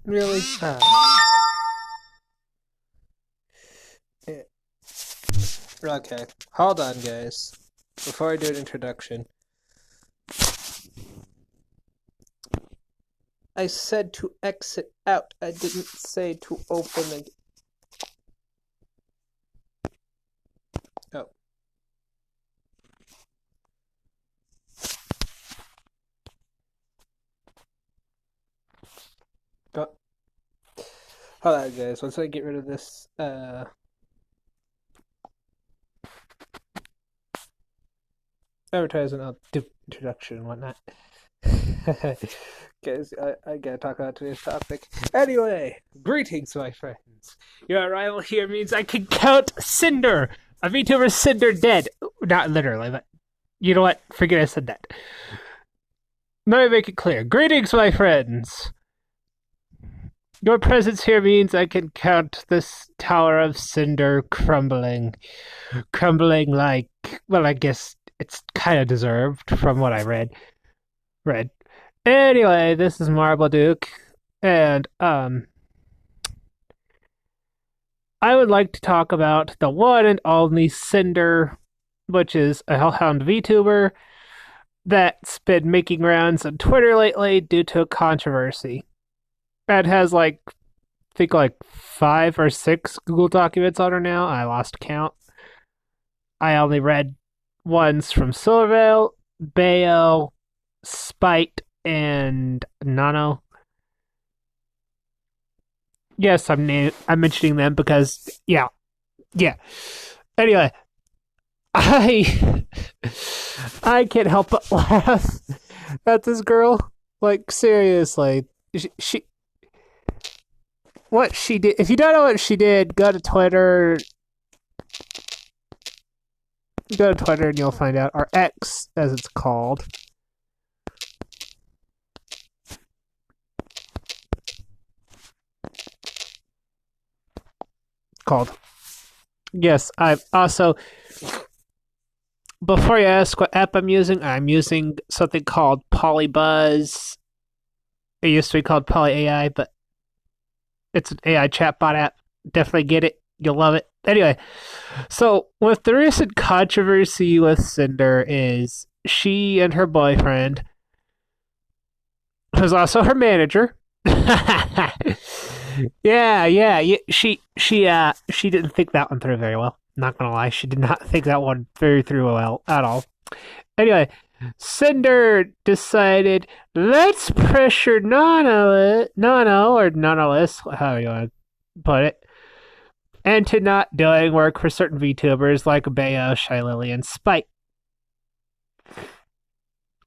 Really? Yeah. Okay. Hold on, guys. Before I do an introduction, I said to exit out. I didn't say to open again. Oh. Oh. Hold on, guys. Once I get rid of this, advertisement, I'll do introduction and whatnot. Guys, I gotta talk about today's topic. Anyway, greetings, my friends. Your arrival here means I can count Sinder. A VTuber Sinder dead. Not literally, but you know what? Forget I said that. Let me make it clear. Greetings, my friends. Your presence here means I can count this tower of cinder crumbling. Crumbling like, well, I guess it's kind of deserved from what I read. Anyway, this is Marble and I would like to talk about the one and only Cinder, which is a Hellhound VTuber that's been making rounds on Twitter lately due to a controversy. It has I think 5 or 6 Google documents on her now. I lost count. I only read ones from Silvervale, Bayo, Spite, and Nano. Yes, I'm mentioning them because yeah. Anyway, I I can't help but laugh at this girl. Like seriously, she what she did. If you don't know what she did, go to Twitter. Go to Twitter and you'll find out, or X as it's called. Called. Yes, I've also. Before you ask what app I'm using something called Polybuzz. It used to be called Poly AI, but it's an AI chatbot app. Definitely get it. You'll love it. Anyway, so with the recent controversy with Cinder is she and her boyfriend, who's also her manager. yeah. She didn't think that one through very well. Not gonna lie, she did not think that one very through well at all. Anyway, Cinder decided let's pressure Nano or Nonoless, however you want to put it, into not doing work for certain VTubers like Bayo, Shy Lily, and Spite.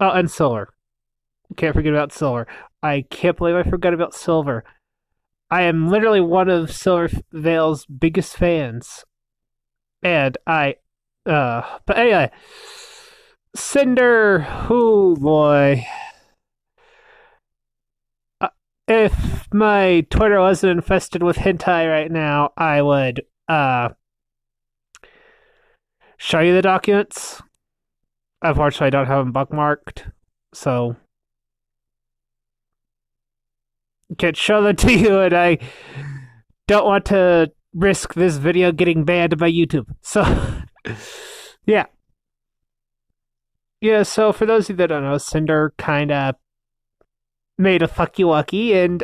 Oh, and Silver. Can't forget about Silver. I can't believe I forgot about Silver. I am literally one of Silvervale's biggest fans. And but anyway, Cinder, oh boy. If my Twitter wasn't infested with hentai right now, I would show you the documents. Unfortunately, I don't have them bookmarked, so can't show them to you, and I don't want to risk this video getting banned by YouTube. So, yeah. Yeah, so for those of you that don't know, Cinder kind of made a fucky wucky and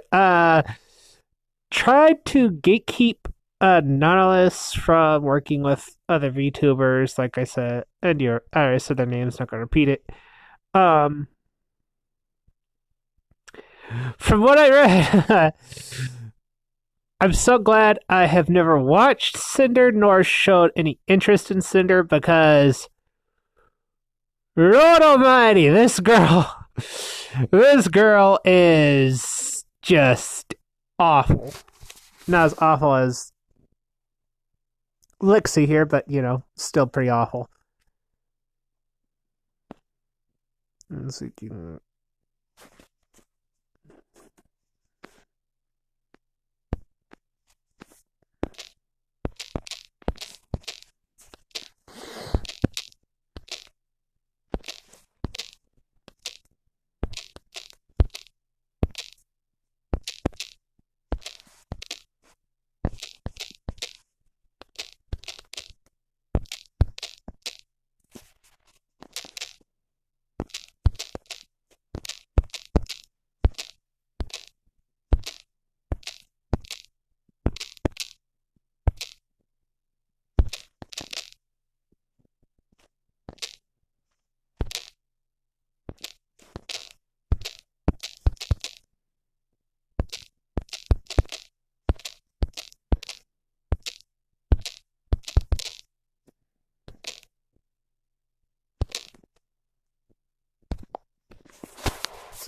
tried to gatekeep Nautilus from working with other VTubers, like I said, and I already said their names, not gonna repeat it. From what I read, I'm so glad I have never watched Cinder nor showed any interest in Cinder because Lord Almighty, this girl is just awful. Not as awful as Lixie here, but still pretty awful. Let's see.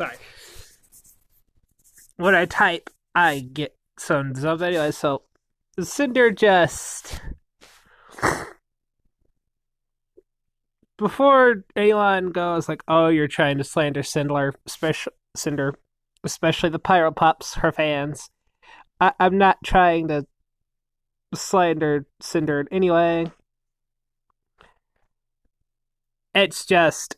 sorry. When I type, I get some results anyway. So Cinder just before anyone goes like, "Oh, you're trying to slander Cinder, especially the Pyro Pups, her fans." I'm not trying to slander Cinder in any way. It's just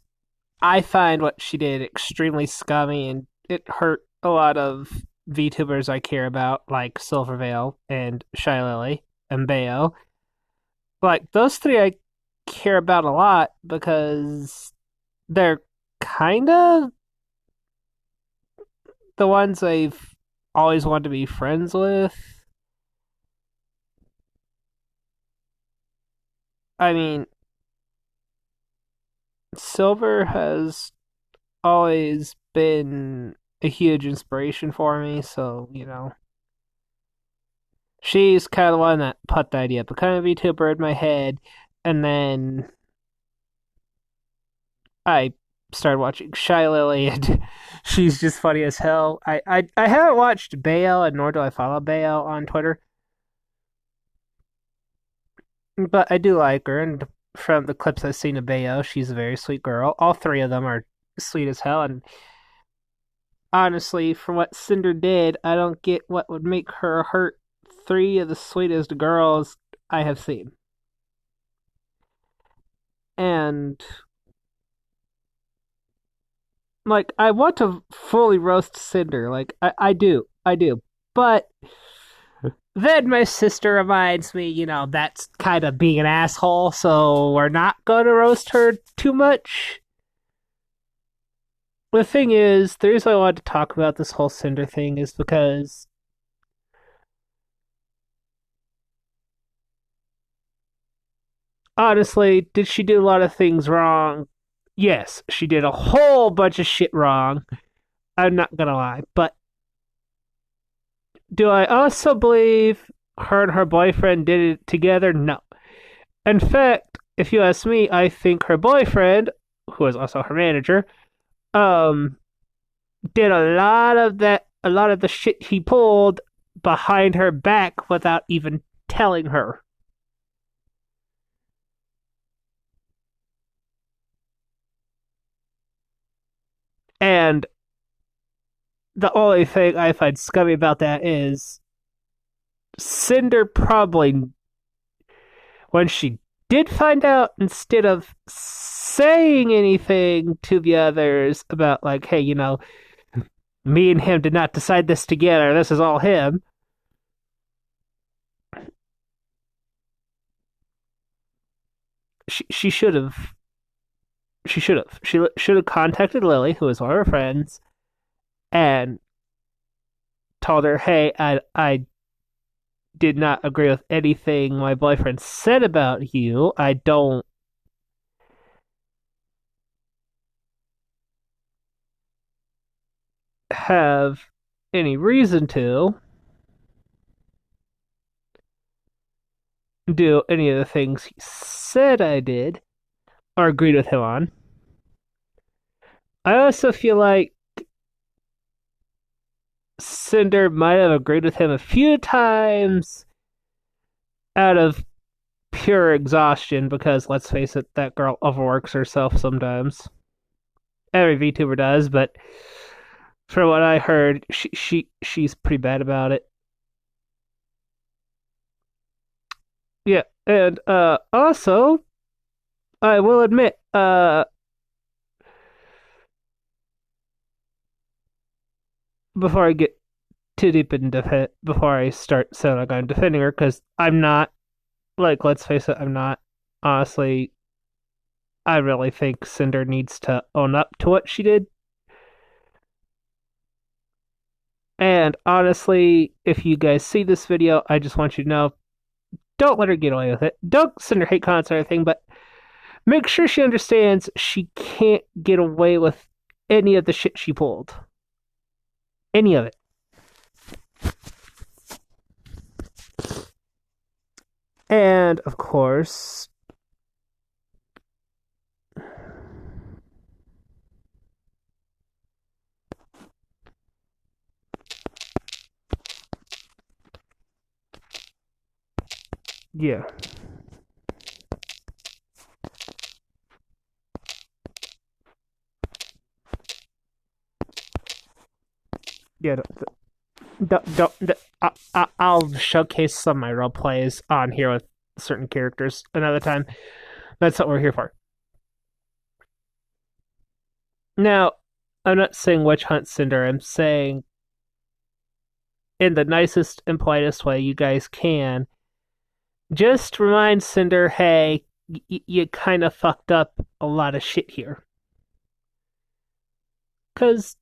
I find what she did extremely scummy, and it hurt a lot of VTubers I care about, like Silvervale and Shy Lily and Bayo. Like those three, I care about a lot because they're kind of the ones I've always wanted to be friends with. I mean, Silver has always been a huge inspiration for me, so, she's kind of the one that put the idea of becoming a VTuber in my head, and then I started watching Shy Lily, and she's just funny as hell. I haven't watched Bayo, and nor do I follow Bayo on Twitter, but I do like her, and from the clips I've seen of Bayo, she's a very sweet girl. All three of them are sweet as hell, and honestly, for what Cinder did, I don't get what would make her hurt three of the sweetest girls I have seen. And like I want to fully roast Cinder, like I do. I do. But then my sister reminds me, that's kind of being an asshole, so we're not gonna roast her too much. The thing is, the reason I wanted to talk about this whole Cinder thing is because honestly, did she do a lot of things wrong? Yes, she did a whole bunch of shit wrong. I'm not gonna lie. But do I also believe her and her boyfriend did it together? No. In fact, if you ask me, I think her boyfriend, who is also her manager, um, did a lot of the shit he pulled behind her back without even telling her. And the only thing I find scummy about that is Cinder probably, when she did find out, instead of saying anything to the others about, like, hey, me and him did not decide this together, this is all him, she should have. She should have. She should have contacted Lily, who is one of her friends, and told her, "Hey, I did not agree with anything my boyfriend said about you. I don't have any reason to do any of the things he said I did or agreed with him on." I also feel like Cinder might have agreed with him a few times out of pure exhaustion because, let's face it, that girl overworks herself sometimes. Every VTuber does, but from what I heard, she's pretty bad about it. Yeah, and also I will admit, before I get too deep into it, before I start sounding like I'm defending her, because I'm not. Like, let's face it, I'm not. Honestly, I really think Cinder needs to own up to what she did. And honestly, if you guys see this video, I just want you to know, don't let her get away with it. Don't send her hate comments or anything, but make sure she understands she can't get away with any of the shit she pulled. Any of it. And, of course, Yeah. Yeah. I'll showcase some of my role plays on here with certain characters another time. That's what we're here for. Now, I'm not saying witch hunt Cinder. I'm saying in the nicest and politest way you guys can. Just remind Cinder, hey, you kind of fucked up a lot of shit here. Because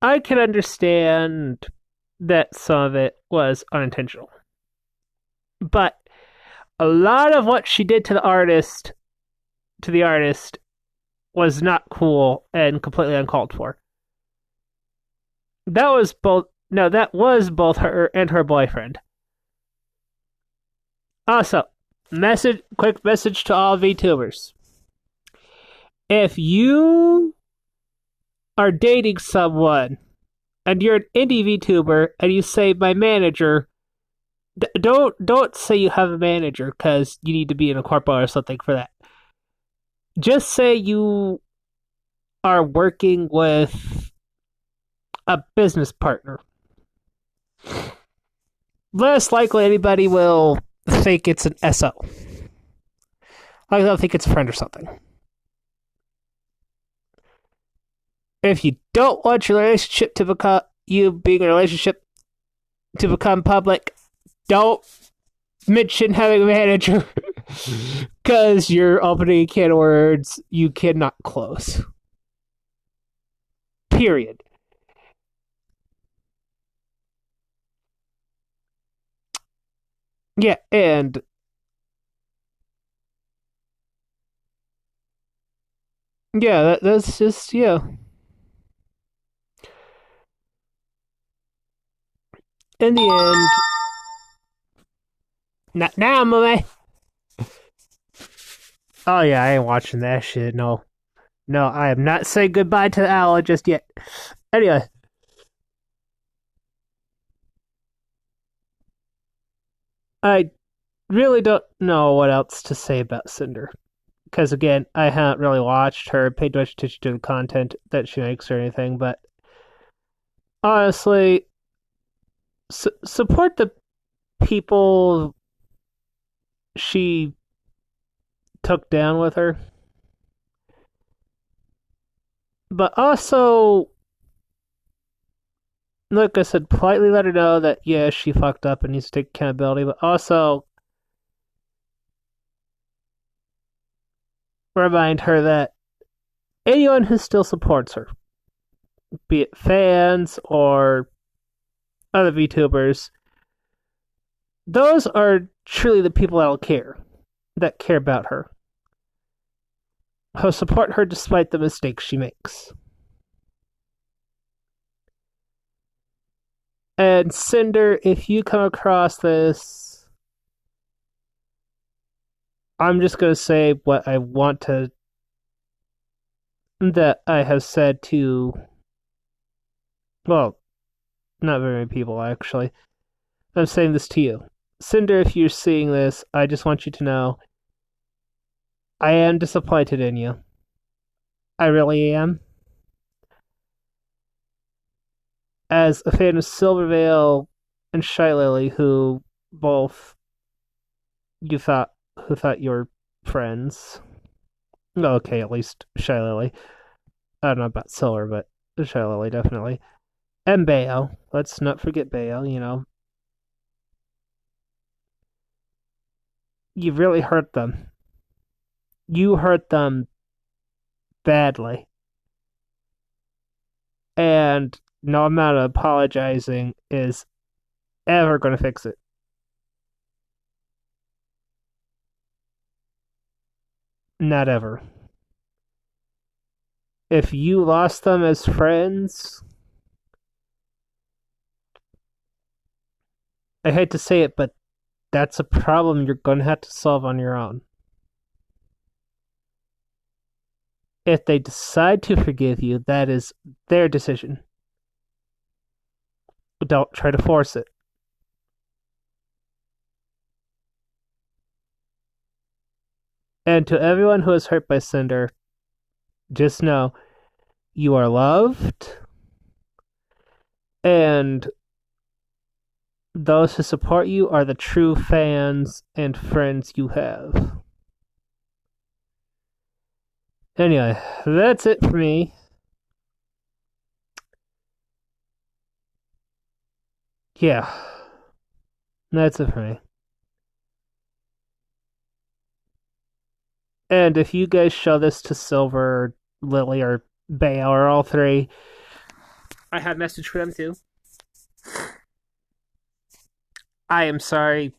I can understand that some of it was unintentional. But a lot of what she did to the artist, was not cool and completely uncalled for. That was both. No, that was both her and her boyfriend. Also, quick message to all VTubers. If you are dating someone and you're an indie VTuber and you say my manager, don't say you have a manager because you need to be in a corpo or something for that. Just say you are working with a business partner. Less likely anybody will think it's an SO. They'll think it's a friend or something. If you don't want your relationship to become you being a relationship to become public, don't mention having a manager because you're opening a can of words you cannot close. Period. Yeah, and yeah, that's just in the end, not now, mommy. Oh yeah, I ain't watching that shit. No, no, I am not saying goodbye to the owl just yet. Anyway, I really don't know what else to say about Cinder. Because again, I haven't really watched her, paid much attention to the content that she makes or anything, but honestly, support the people she took down with her. But also, like I said, politely let her know that, yeah, she fucked up and needs to take accountability, but also remind her that anyone who still supports her, be it fans or other VTubers, those are truly the people that care about her, who support her despite the mistakes she makes. And Cinder, if you come across this, I'm just going to say what I want to, that I have said to, well, not very many people actually. I'm saying this to you. Cinder, if you're seeing this, I just want you to know I am disappointed in you. I really am. As a fan of Silvervale and Shy Lily, who both you thought who thought you were friends. Okay, at least Shy Lily. I don't know about Silver, but Shy Lily definitely. And Bayo. Let's not forget Bayo, You really hurt them. You hurt them badly. And no amount of apologizing is ever going to fix it. Not ever. If you lost them as friends, I hate to say it, but that's a problem you're going to have to solve on your own. If they decide to forgive you, that is their decision. Don't try to force it. And to everyone who is hurt by Cinder, just know you are loved, and those who support you are the true fans and friends you have. Anyway, that's it for me. Yeah, that's it for me. And if you guys show this to Silver, Lily, or Bale, or all three, I have a message for them too. I am sorry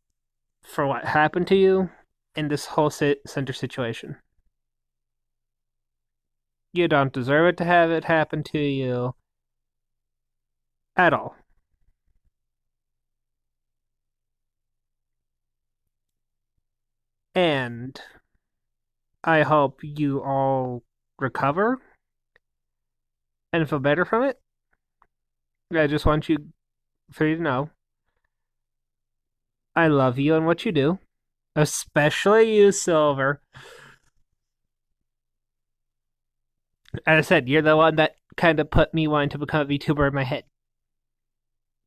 for what happened to you in this whole Cinder situation. You don't deserve it to have it happen to you at all. And I hope you all recover and feel better from it. I just want you three to know I love you and what you do, especially you, Silver. As I said, you're the one that kind of put me wanting to become a VTuber in my head.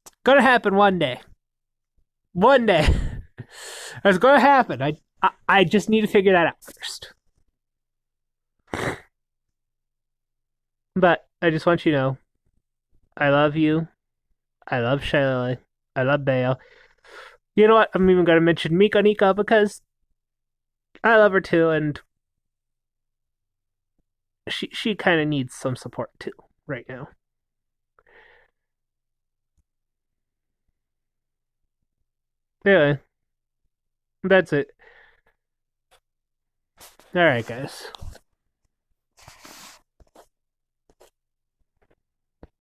It's gonna happen one day. One day. It's gonna happen. I just need to figure that out first. But I just want you to know I love you. I love Shayla. I love Bale. You know what? I'm even gonna mention Miko Nico because I love her too, and she kind of needs some support too right now. Anyway, that's it. All right, guys.